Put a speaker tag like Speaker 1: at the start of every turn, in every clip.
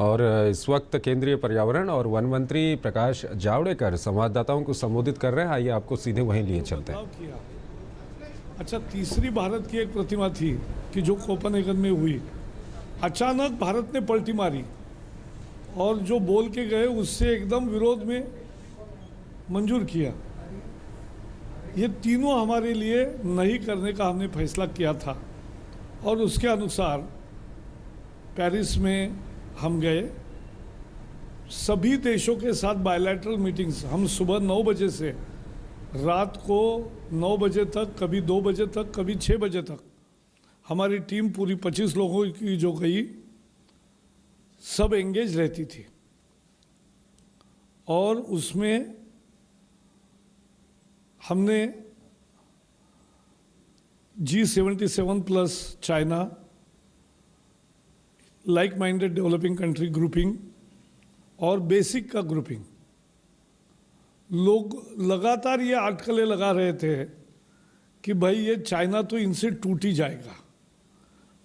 Speaker 1: और इस वक्त केंद्रीय पर्यावरण और वन मंत्री प्रकाश जावड़ेकर संवाददाताओं को संबोधित कर रहे हैं। आइए आपको सीधे वहीं लिए चलते हैं।
Speaker 2: अच्छा, तीसरी भारत की एक प्रतिमा थी कि जो कोपेनहेगन में हुई, अचानक भारत ने पलटी मारी और जो बोल के गए उससे एकदम विरोध में मंजूर किया। ये तीनों हमारे लिए नहीं करने का हमने फैसला किया था और उसके अनुसार पेरिस में हम गए। सभी देशों के साथ बायलैटरल मीटिंग्स हम सुबह 9 बजे से रात को 9 बजे तक, कभी 2 बजे तक, कभी 6 बजे तक हमारी टीम पूरी 25 लोगों की जो गई, सब एंगेज रहती थी। और उसमें हमने G77 plus China, like minded developing country grouping और बेसिक का ग्रुपिंग, लोग लगातार ये अटकलें लगा रहे थे कि भाई ये चाइना तो इनसे टूट ही जाएगा,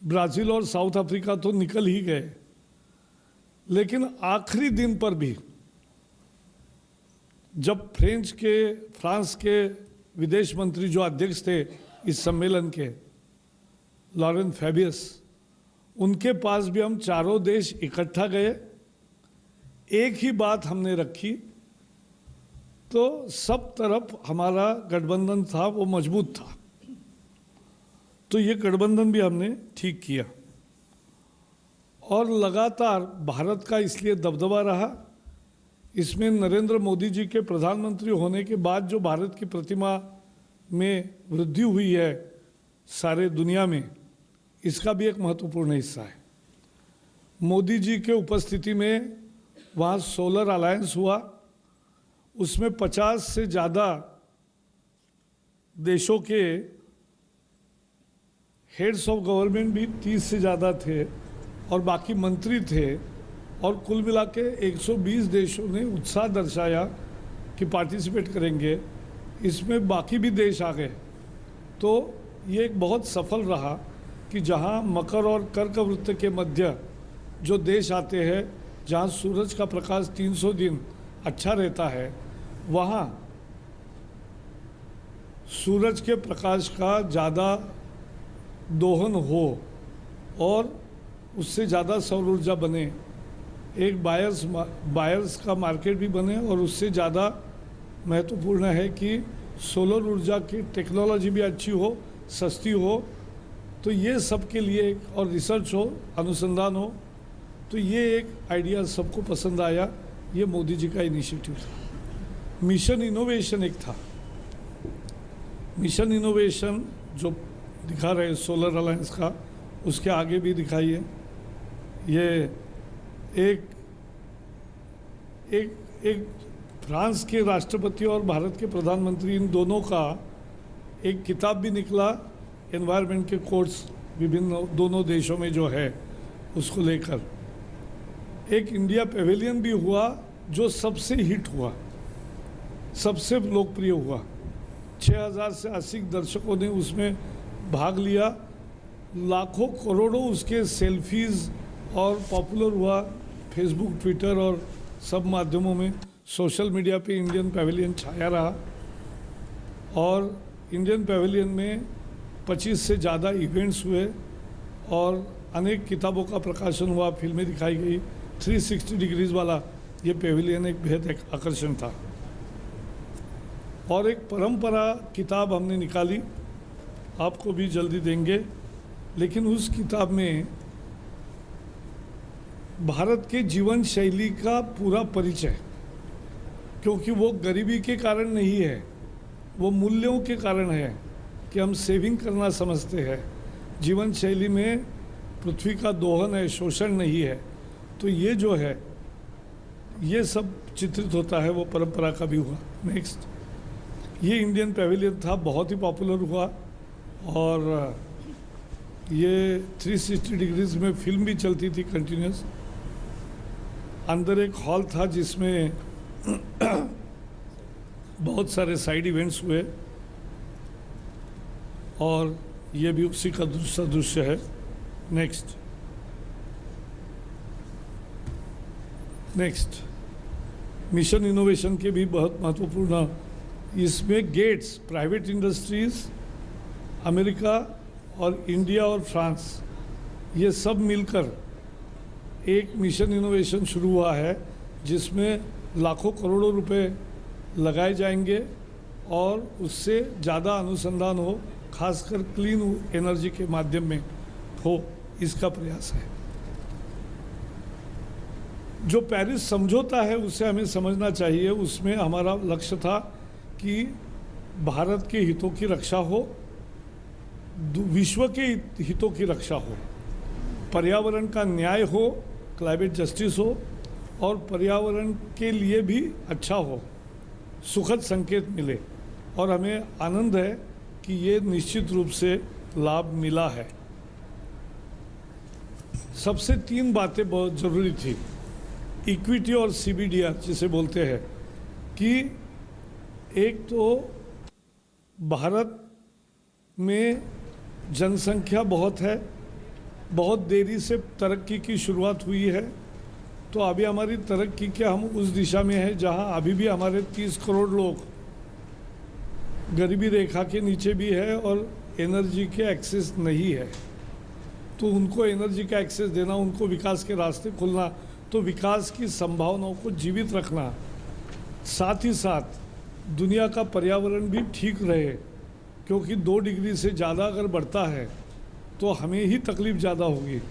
Speaker 2: ब्राज़ील और साउथ अफ्रीका तो निकल ही गए। लेकिन आखिरी दिन पर भी जब फ्रांस के विदेश मंत्री जो अध्यक्ष थे इस सम्मेलन के, लॉरेंट फैबियस, उनके पास भी हम चारों देश इकट्ठा गए। एक ही बात हमने रखी, तो सब तरफ हमारा गठबंधन था वो मजबूत था। तो ये गठबंधन भी हमने ठीक किया और लगातार भारत का इसलिए दबदबा रहा। इसमें नरेंद्र मोदी जी के प्रधानमंत्री होने के बाद जो भारत की प्रतिमा में वृद्धि हुई है सारे दुनिया में, इसका भी एक महत्वपूर्ण हिस्सा है। मोदी जी के उपस्थिति में वहाँ सोलर अलायंस हुआ, उसमें 50 से ज़्यादा देशों के हेड्स ऑफ गवर्नमेंट भी 30 से ज़्यादा थे और बाकी मंत्री थे, और कुल मिला के 120 देशों ने उत्साह दर्शाया कि पार्टिसिपेट करेंगे। इसमें बाकी भी देश आ गए। तो ये एक बहुत सफल रहा कि जहाँ मकर और कर्क वृत्त के मध्य जो देश आते हैं, जहाँ सूरज का प्रकाश 300 दिन अच्छा रहता है, वहाँ सूरज के प्रकाश का ज़्यादा दोहन हो और उससे ज़्यादा सौर ऊर्जा बने, एक बायर्स का मार्केट भी बने, और उससे ज़्यादा महत्वपूर्ण है कि सोलर ऊर्जा की टेक्नोलॉजी भी अच्छी हो, सस्ती हो। तो ये सब के लिए और रिसर्च हो, अनुसंधान हो, तो ये एक आइडिया सबको पसंद आया। ये मोदी जी का इनिशिएटिव था। मिशन इनोवेशन एक था। मिशन इनोवेशन जो दिखा रहे सोलर अलायंस का, उसके आगे भी दिखाइए। ये एक फ्रांस के राष्ट्रपति और भारत के प्रधानमंत्री, इन दोनों का एक किताब भी निकला, एनवायरनमेंट के कोर्स विभिन्न दोनों देशों में जो है उसको लेकर। एक इंडिया पेविलियन भी हुआ जो सबसे हिट हुआ, सबसे लोकप्रिय हुआ। 6000 से अधिक दर्शकों ने उसमें भाग लिया, लाखों करोड़ों उसके सेल्फीज़ और पॉपुलर हुआ फेसबुक, ट्विटर और सब माध्यमों में। सोशल मीडिया पे इंडियन पेविलियन छाया रहा और इंडियन पेविलियन में 25 से ज़्यादा इवेंट्स हुए और अनेक किताबों का प्रकाशन हुआ, फिल्में दिखाई गई। 360 डिग्रीज वाला ये पेविलियन एक बेहद एक आकर्षण था। और एक परंपरा किताब हमने निकाली, आपको भी जल्दी देंगे, लेकिन उस किताब में भारत के जीवन शैली का पूरा परिचय, क्योंकि वो गरीबी के कारण नहीं है, वो मूल्यों के कारण है कि हम सेविंग करना समझते हैं। जीवन शैली में पृथ्वी का दोहन है, शोषण नहीं है। तो ये जो है, ये सब चित्रित होता है, वो परंपरा का भी हुआ। नेक्स्ट, ये इंडियन पेविलियन था, बहुत ही पॉपुलर हुआ और ये 360 डिग्रीज में फिल्म भी चलती थी कंटिन्यूस। अंदर एक हॉल था जिसमें बहुत सारे साइड इवेंट्स हुए और ये भी उसी का दूसरा दृश्य है। नेक्स्ट, नेक्स्ट, मिशन इनोवेशन के भी बहुत महत्वपूर्ण, इसमें गेट्स, प्राइवेट इंडस्ट्रीज, अमेरिका और इंडिया और फ्रांस, ये सब मिलकर एक मिशन इनोवेशन शुरू हुआ है जिसमें लाखों करोड़ों रुपए लगाए जाएंगे और उससे ज़्यादा अनुसंधान हो, खासकर क्लीन एनर्जी के माध्यम में हो, इसका प्रयास है। जो पेरिस समझौता है उसे हमें समझना चाहिए। उसमें हमारा लक्ष्य था कि भारत के हितों की रक्षा हो, विश्व के हितों की रक्षा हो, पर्यावरण का न्याय हो, क्लाइमेट जस्टिस हो और पर्यावरण के लिए भी अच्छा हो, सुखद संकेत मिले। और हमें आनंद है कि ये निश्चित रूप से लाभ मिला है। सबसे 3 बातें बहुत ज़रूरी थी। इक्विटी और CBDR जिसे बोलते हैं कि एक तो भारत में जनसंख्या बहुत है, बहुत देरी से तरक्की की शुरुआत हुई है, तो अभी हमारी तरक्की क्या हम उस दिशा में है जहां अभी भी हमारे 30 करोड़ लोग गरीबी रेखा के नीचे भी है और एनर्जी के एक्सेस नहीं है। तो उनको एनर्जी का एक्सेस देना, उनको विकास के रास्ते खोलना, तो विकास की संभावनाओं को जीवित रखना, साथ ही साथ दुनिया का पर्यावरण भी ठीक रहे, क्योंकि 2 डिग्री से ज़्यादा अगर बढ़ता है तो हमें ही तकलीफ़ ज़्यादा होगी,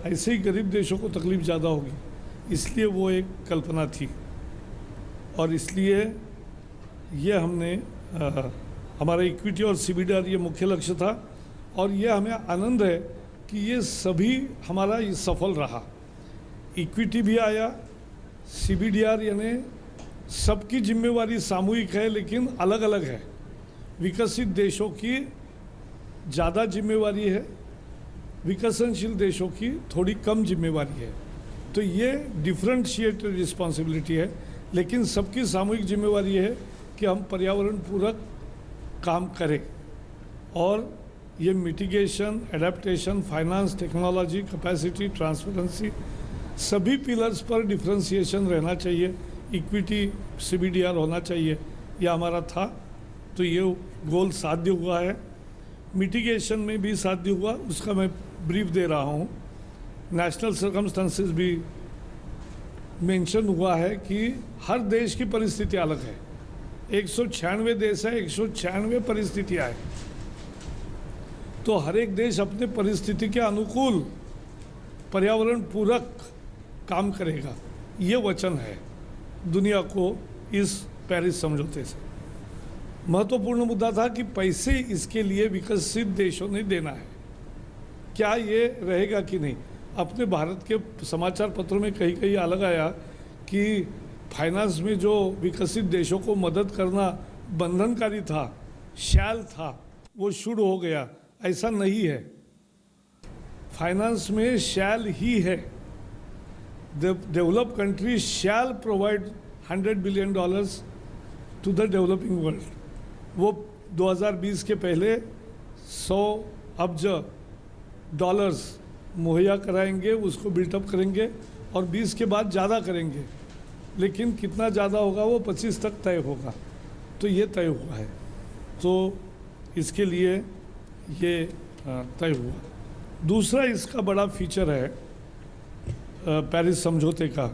Speaker 2: ऐसे ही गरीब देशों को तकलीफ़ ज़्यादा होगी। इसलिए वो एक कल्पना थी और इसलिए ये हमने हमारा इक्विटी और CBDR ये मुख्य लक्ष्य था। और ये हमें आनंद है कि ये सभी हमारा ये सफल रहा। इक्विटी भी आया, CBDR यानी सबकी जिम्मेवारी सामूहिक है लेकिन अलग अलग है। विकसित देशों की ज़्यादा जिम्मेवारी है, विकसनशील देशों की थोड़ी कम जिम्मेवारी है। तो ये डिफरेंशिएटेड रिस्पॉन्सिबिलिटी है, लेकिन सबकी सामूहिक जिम्मेवारी है कि हम पर्यावरण पूरक काम करें। और ये mitigation, adaptation, finance, technology, capacity, transparency, सभी पिलर्स पर डिफरेंशिएशन रहना चाहिए। इक्विटी CBDR होना चाहिए, यह हमारा था। तो ये गोल साध्य हुआ है। मिटिगेशन में भी साध्य हुआ, उसका मैं ब्रीफ दे रहा हूँ। नेशनल सर्कमस्टेंसेस भी मेंशन हुआ है कि हर देश की परिस्थिति अलग है। 196 देश है, 196 परिस्थितियाँ हैं, तो हर एक देश अपने परिस्थिति के अनुकूल पर्यावरण पूरक काम करेगा, ये वचन है दुनिया को इस पेरिस समझौते से। महत्वपूर्ण मुद्दा था कि पैसे इसके लिए विकसित देशों ने देना है। क्या ये रहेगा कि नहीं? अपने भारत के समाचार पत्रों में कहीं कहीं अलग आया कि फाइनेंस में जो विकसित देशों को मदद करना बंधनकारी था, शैल था, वो शुरू हो गया। ऐसा नहीं है, फाइनेंस में शैल ही है। Developed countries shall provide $100 billion to the developing world. वो 2020 के पहले 100 अब्ज डॉलर्स मुहैया कराएंगे, उसको बिल्टअप करेंगे और 20 के बाद ज़्यादा करेंगे, लेकिन कितना ज़्यादा होगा वो 25 तक तय होगा। तो ये तय हुआ है, तो इसके लिए ये तय हुआ। दूसरा इसका बड़ा फीचर है पेरिस समझौते का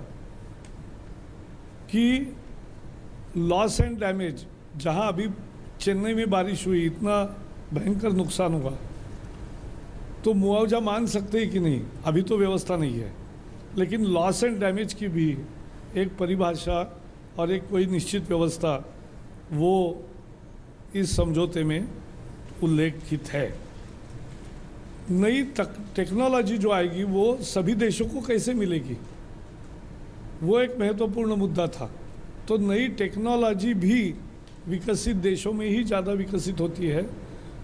Speaker 2: कि लॉस एंड डैमेज, जहां अभी चेन्नई में बारिश हुई, इतना भयंकर नुकसान हुआ, तो मुआवजा मांग सकते हैं कि नहीं? अभी तो व्यवस्था नहीं है, लेकिन लॉस एंड डैमेज की भी एक परिभाषा और एक कोई निश्चित व्यवस्था वो इस समझौते में उल्लेखित है। नई टेक्नोलॉजी जो आएगी वो सभी देशों को कैसे मिलेगी, वो एक महत्वपूर्ण मुद्दा था। तो नई टेक्नोलॉजी भी विकसित देशों में ही ज़्यादा विकसित होती है,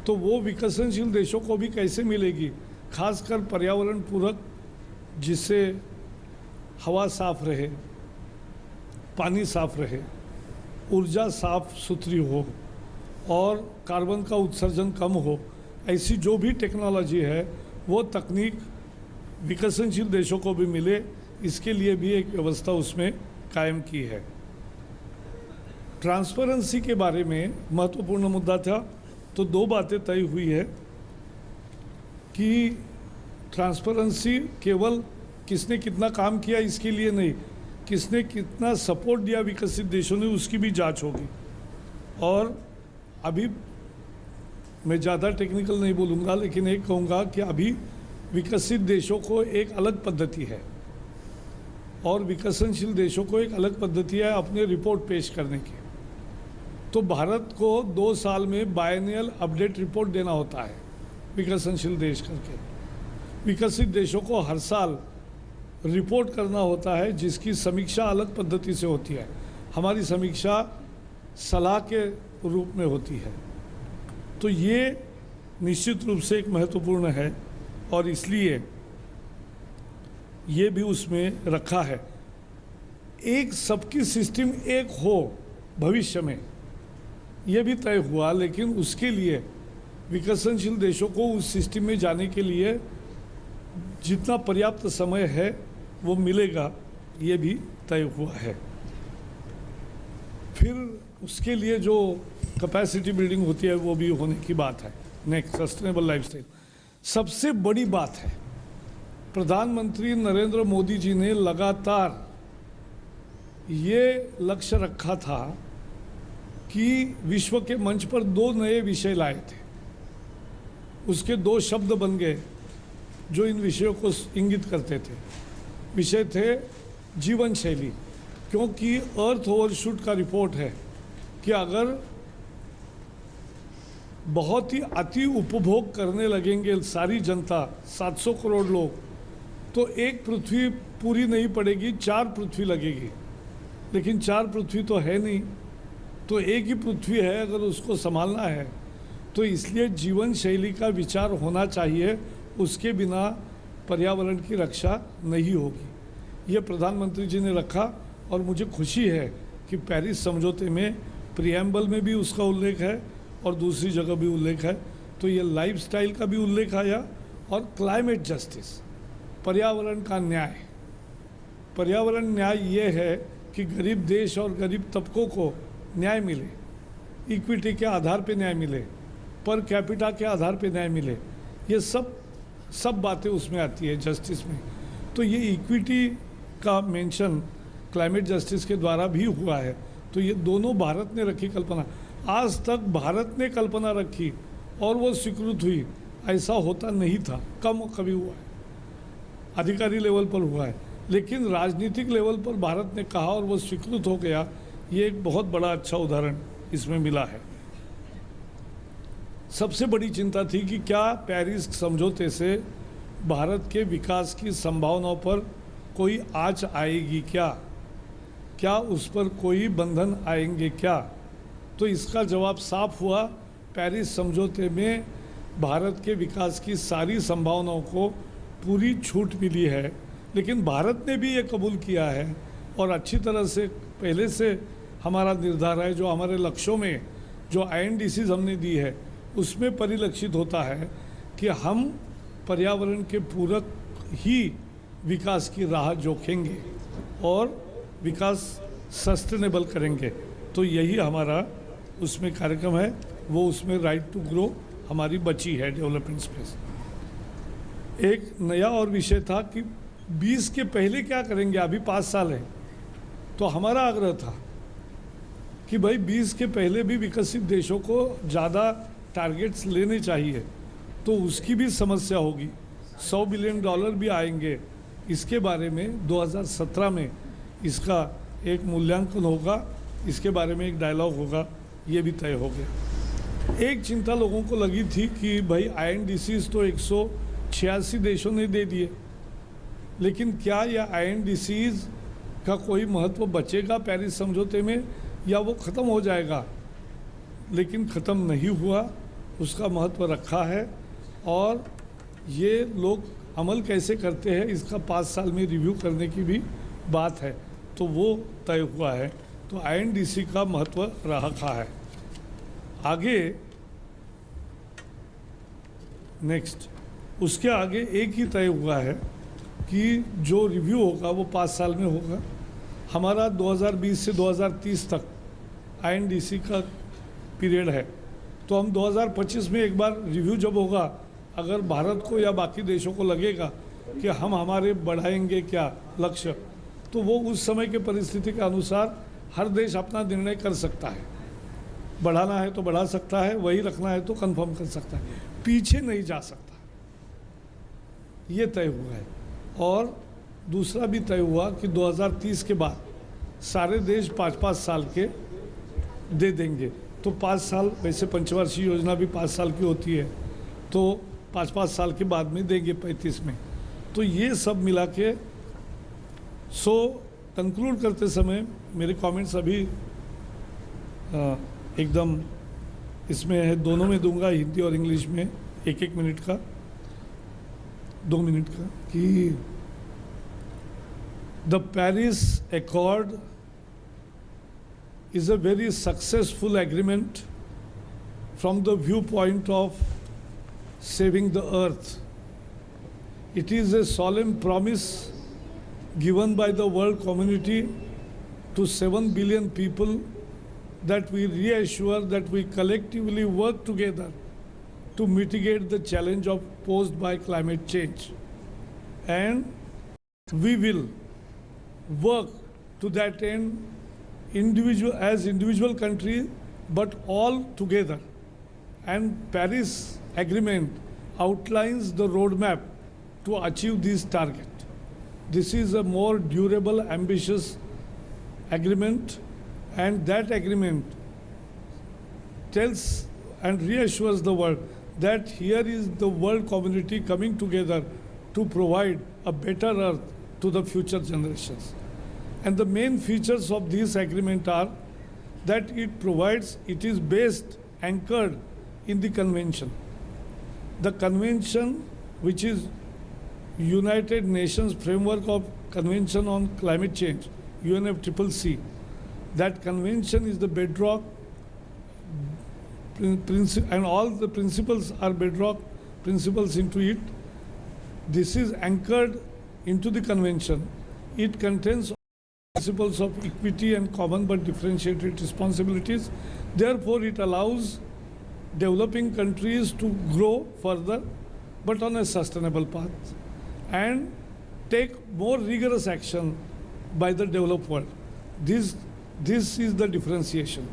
Speaker 2: तो वो विकसनशील देशों को भी कैसे मिलेगी, खासकर पर्यावरण पूरक, जिससे हवा साफ रहे, पानी साफ रहे, ऊर्जा साफ सुथरी हो और कार्बन का उत्सर्जन कम हो। ऐसी जो भी टेक्नोलॉजी है वो तकनीक विकसनशील देशों को भी मिले, इसके लिए भी एक व्यवस्था उसमें कायम की है। ट्रांसपेरेंसी के बारे में महत्वपूर्ण मुद्दा था, तो दो बातें तय हुई है कि ट्रांसपेरेंसी केवल किसने कितना काम किया इसके लिए नहीं, किसने कितना सपोर्ट दिया विकसित देशों ने, उसकी भी जांच होगी। और अभी मैं ज़्यादा टेक्निकल नहीं बोलूँगा, लेकिन एक कहूँगा कि अभी विकसित देशों को एक अलग पद्धति है और विकसनशील देशों को एक अलग पद्धति है अपने रिपोर्ट पेश करने की। तो भारत को 2 साल में बायनियल अपडेट रिपोर्ट देना होता है विकसनशील देश करके। विकसित देशों को हर साल रिपोर्ट करना होता है जिसकी समीक्षा अलग पद्धति से होती है। हमारी समीक्षा सलाह के रूप में होती है। तो ये निश्चित रूप से एक महत्वपूर्ण है और इसलिए ये भी उसमें रखा है। एक सबकी सिस्टम एक हो भविष्य में, ये भी तय हुआ, लेकिन उसके लिए विकसनशील देशों को उस सिस्टम में जाने के लिए जितना पर्याप्त समय है वो मिलेगा, ये भी तय हुआ है। फिर उसके लिए जो कैपेसिटी बिल्डिंग होती है वो भी होने की बात है। नेक्स्ट, सस्टेनेबल लाइफस्टाइल सबसे बड़ी बात है। प्रधानमंत्री नरेंद्र मोदी जी ने लगातार ये लक्ष्य रखा था कि विश्व के मंच पर 2 नए विषय लाए थे। उसके 2 शब्द बन गए जो इन विषयों को इंगित करते थे। विषय थे जीवन शैली, क्योंकि अर्थ ओवरशूट का रिपोर्ट है कि अगर बहुत ही अति उपभोग करने लगेंगे सारी जनता, 700 करोड़ लोग, तो एक पृथ्वी पूरी नहीं पड़ेगी, 4 पृथ्वी लगेगी। लेकिन 4 पृथ्वी तो है नहीं, तो एक ही पृथ्वी है। अगर उसको संभालना है तो इसलिए जीवन शैली का विचार होना चाहिए, उसके बिना पर्यावरण की रक्षा नहीं होगी। ये प्रधानमंत्री जी ने रखा और मुझे खुशी है कि पेरिस समझौते में प्रियम्बल में भी उसका उल्लेख है और दूसरी जगह भी उल्लेख है। तो ये लाइफस्टाइल का भी उल्लेख आया और क्लाइमेट जस्टिस, पर्यावरण का न्याय। पर्यावरण न्याय ये है कि गरीब देश और गरीब तबकों को न्याय मिले, इक्विटी के आधार पे न्याय मिले, पर कैपिटा के आधार पे न्याय मिले। ये सब बातें उसमें आती है जस्टिस में। तो ये इक्विटी का मेंशन क्लाइमेट जस्टिस के द्वारा भी हुआ है। तो ये दोनों भारत ने रखी कल्पना। आज तक भारत ने कल्पना रखी और वो स्वीकृत हुई, ऐसा होता नहीं था। कम कभी हुआ है, अधिकारी लेवल पर हुआ है, लेकिन राजनीतिक लेवल पर भारत ने कहा और वो स्वीकृत हो गया। ये एक बहुत बड़ा अच्छा उदाहरण इसमें मिला है। सबसे बड़ी चिंता थी कि क्या पेरिस समझौते से भारत के विकास की संभावनाओं पर कोई आँच आएगी, क्या उस पर कोई बंधन आएंगे क्या? तो इसका जवाब साफ हुआ। पेरिस समझौते में भारत के विकास की सारी संभावनाओं को पूरी छूट मिली है, लेकिन भारत ने भी ये कबूल किया है और अच्छी तरह से पहले से हमारा निर्धार है। जो हमारे लक्ष्यों में जो INDCs हमने दी है उसमें परिलक्षित होता है कि हम पर्यावरण के पूरक ही विकास की राह जोखेंगे और विकास सस्टेनेबल करेंगे। तो यही हमारा उसमें कार्यक्रम है। वो उसमें राइट टू ग्रो हमारी बची है डेवलपमेंट स्पेस। एक नया और विषय था कि 20 के पहले क्या करेंगे। अभी 5 साल है, तो हमारा आग्रह था कि भाई 20 के पहले भी विकसित देशों को ज़्यादा टारगेट्स लेने चाहिए। तो उसकी भी समस्या होगी, $100 बिलियन भी आएंगे। इसके बारे में 2017 में इसका एक मूल्यांकन होगा, इसके बारे में एक डायलॉग होगा, ये भी तय हो गया। एक चिंता लोगों को लगी थी कि भाई INDCs तो 186 देशों ने दे दिए, लेकिन क्या यह INDCs का कोई महत्व बचेगा पेरिस समझौते में या वो ख़त्म हो जाएगा? लेकिन ख़त्म नहीं हुआ, उसका महत्व रखा है। और ये लोग अमल कैसे करते हैं इसका 5 साल में रिव्यू करने की भी बात है, तो वो तय हुआ है। तो INDC का महत्व रखा है। आगे नेक्स्ट, उसके आगे एक ही तय हुआ है कि जो रिव्यू होगा वो 5 साल में होगा। हमारा 2020 से 2030 तक INDC का पीरियड है, तो हम 2025 में एक बार रिव्यू जब होगा, अगर भारत को या बाकी देशों को लगेगा कि हम हमारे बढ़ाएंगे क्या लक्ष्य, तो वो उस समय के परिस्थिति के अनुसार हर देश अपना निर्णय कर सकता है। बढ़ाना है तो बढ़ा सकता है, वही रखना है तो कंफर्म कर सकता है, पीछे नहीं जा सकता। ये तय हुआ है। और दूसरा भी तय हुआ कि 2030 के बाद सारे देश 5-5 साल के दे देंगे। तो 5 साल, वैसे पंचवार्षिक योजना भी 5 साल की होती है, तो 5-5 साल के बाद में देंगे 35 में। तो ये सब मिला के कंक्लूड करते समय मेरे कमेंट्स अभी एकदम इसमें है, दोनों में दूंगा, हिंदी और इंग्लिश में, 1-1 मिनट का, 2 मिनट का, कि the Paris accord is a very successful agreement from the viewpoint of saving the earth. It is a solemn promise given by the world community to 7 billion people that we reassure that we collectively work together to mitigate the challenge posed by climate change. And we will work to that end as individual country, but all together. And Paris Agreement outlines the roadmap to achieve this target. This is a more durable, ambitious agreement, and that agreement tells and reassures the world that here is the world community coming together to provide a better earth to the future generations. And the main features of this agreement are that it is based, anchored in the convention. The convention, which is United Nations Framework of Convention on Climate Change, UNFCCC, that convention is the bedrock, and all the principles are bedrock principles into it. This is anchored into the convention. It contains principles of equity and common but differentiated responsibilities. Therefore, it allows developing countries to grow further, but on a sustainable path, and take more rigorous action by the developed world. This is the differentiation.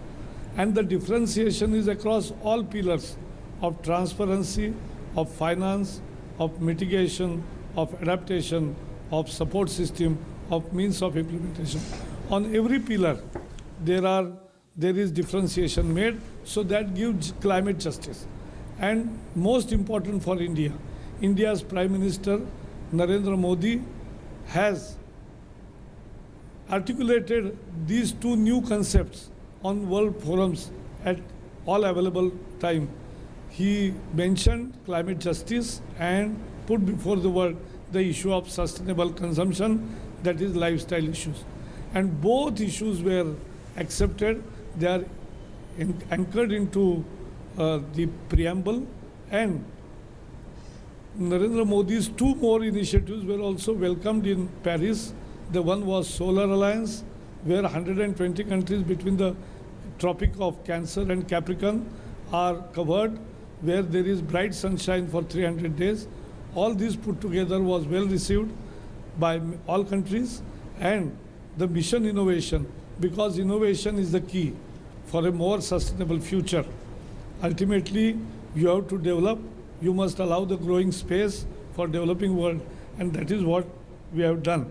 Speaker 2: And the differentiation is across all pillars of transparency, of finance, of mitigation, of adaptation, of support system, of means of implementation. On every pillar, there is differentiation made, so that gives climate justice. And most important for India, India's Prime Minister Narendra Modi has articulated these two new concepts on world forums at all available time. He mentioned climate justice and put before the world the issue of sustainable consumption, that is lifestyle issues. And both issues were accepted. They are anchored into the preamble, and Narendra Modi's two more initiatives were also welcomed in Paris. The one was Solar Alliance, where 120 countries between the Tropic of Cancer and Capricorn are covered, where there is bright sunshine for 300 days. All this put together was well received by all countries. And the mission innovation, because innovation is the key for a more sustainable future. Ultimately, you have to develop, you must allow the growing space for developing world, and that is what we have done.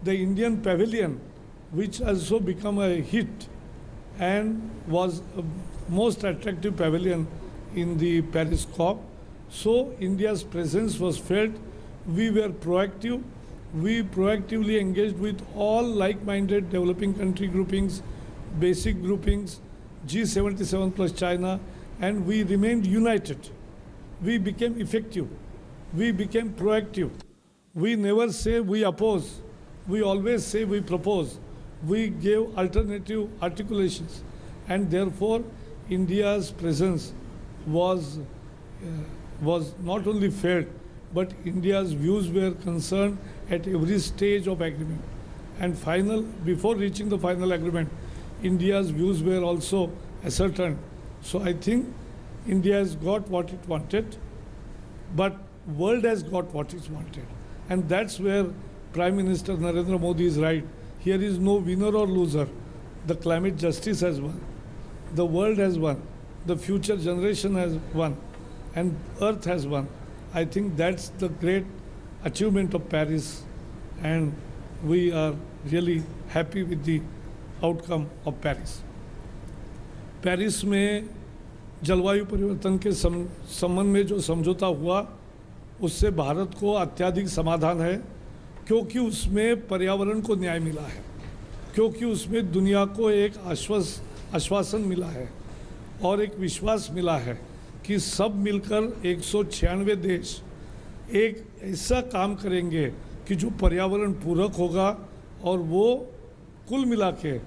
Speaker 2: The Indian Pavilion, which has also become a hit and was a most attractive pavilion in the Paris COP. So India's presence was felt. We were proactive. We proactively engaged with all like-minded developing country groupings, basic groupings, G77 plus China, and we remained united. We became effective. We became proactive. We never say we oppose. We always say we propose. We gave alternative articulations, and therefore India's presence was not only felt, but India's views were concerned at every stage of agreement. And before reaching the final agreement, India's views were also ascertained. So I think India has got what it wanted, but world has got what it wanted. And that's where Prime Minister Narendra Modi is right. Here is no winner or loser. The climate justice has won. The world has won. The future generation has won. And Earth has won. I think that's the great achievement of Paris. And we are really happy with the outcome of Paris. Paris में जलवायु परिवर्तन के संबंध में जो समझौता हुआ उससे भारत को अत्यधिक समाधान है, क्योंकि उसमें पर्यावरण को न्याय मिला है, क्योंकि उसमें दुनिया को एक आश्वासन मिला है और एक विश्वास मिला है कि सब मिलकर 196 देश एक ऐसा काम करेंगे कि जो पर्यावरण पूरक होगा और वो कुल मिला के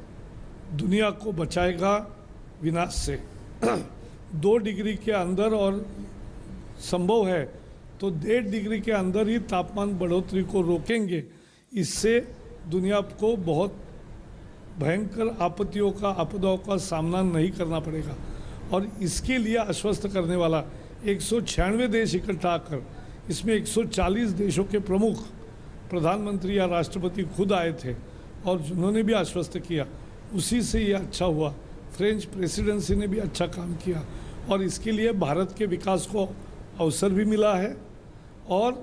Speaker 2: दुनिया को बचाएगा विनाश से। 2 डिग्री के अंदर और संभव है तो 1.5 डिग्री के अंदर ही तापमान बढ़ोतरी को रोकेंगे। इससे दुनिया को बहुत भयंकर आपदाओं का सामना नहीं करना पड़ेगा। और इसके लिए आश्वस्त करने वाला 196 देश इकट्ठा आकर, इसमें 140 देशों के प्रमुख प्रधानमंत्री या राष्ट्रपति खुद आए थे और जिन्होंने भी आश्वस्त किया, उसी से ये अच्छा हुआ। फ्रेंच प्रेसिडेंसी ने भी अच्छा काम किया और इसके लिए भारत के विकास को अवसर भी मिला है और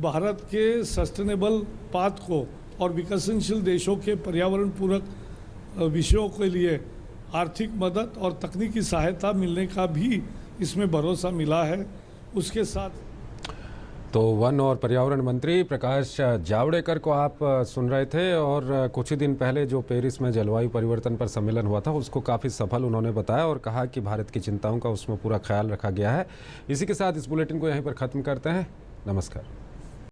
Speaker 2: भारत के सस्टेनेबल पाथ को और विकसनशील देशों के पर्यावरण पूरक विषयों के लिए आर्थिक मदद और तकनीकी सहायता मिलने का भी इसमें भरोसा मिला है। उसके साथ
Speaker 1: तो वन और पर्यावरण मंत्री प्रकाश जावड़ेकर को आप सुन रहे थे और कुछ ही दिन पहले जो पेरिस में जलवायु परिवर्तन पर सम्मेलन हुआ था उसको काफ़ी सफल उन्होंने बताया और कहा कि भारत की चिंताओं का उसमें पूरा ख्याल रखा गया है। इसी के साथ इस बुलेटिन को यहीं पर ख़त्म करते हैं। नमस्कार।